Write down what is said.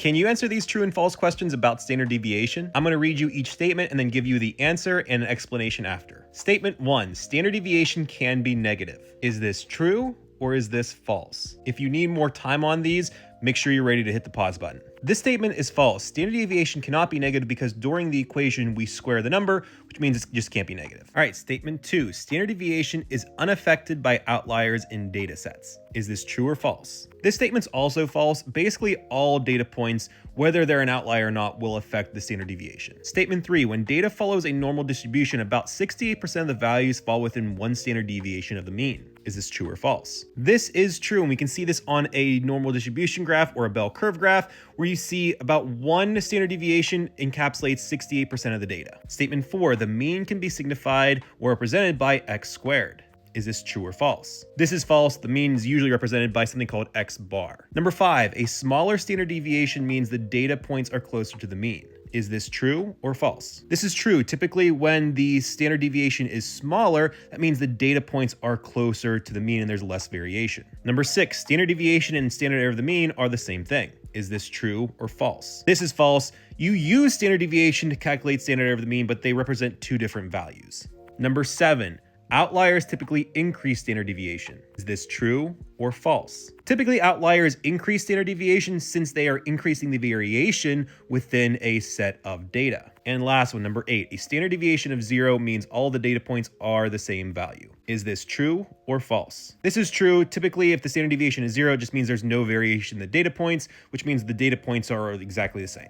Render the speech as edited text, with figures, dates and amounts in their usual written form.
Can you answer these true and false questions about standard deviation? I'm going to read you each statement and then give you the answer and an explanation after. Statement 1, standard deviation can be negative. Is this true or is this false? If you need more time on these, make sure you're ready to hit the pause button. This statement is false. Standard deviation cannot be negative because during the equation we square the number, which means it just can't be negative. All right, statement 2, standard deviation is unaffected by outliers in data sets. Is this true or false? This statement's also false. Basically, all data points, whether they're an outlier or not, will affect the standard deviation. Statement 3, when data follows a normal distribution, about 68% of the values fall within one standard deviation of the mean. Is this true or false? This is true, and we can see this on a normal distribution graph or a bell curve graph, where you see about one standard deviation encapsulates 68% of the data. Statement 4, the mean can be signified or represented by x squared. Is this true or false? This is false. The mean is usually represented by something called x bar. Number 5, a smaller standard deviation means the data points are closer to the mean. Is this true or false? This is true. Typically, when the standard deviation is smaller, that means the data points are closer to the mean and there's less variation. Number 6, standard deviation and standard error of the mean are the same thing. Is this true or false? This is false. You use standard deviation to calculate standard error of the mean, but they represent two different values. Number 7, outliers typically increase standard deviation. Is this true or false? Typically, outliers increase standard deviation since they are increasing the variation within a set of data. And last one, number 8, a standard deviation of 0 means all the data points are the same value. Is this true or false? This is true. Typically, if the standard deviation is 0, it just means there's no variation in the data points, which means the data points are exactly the same.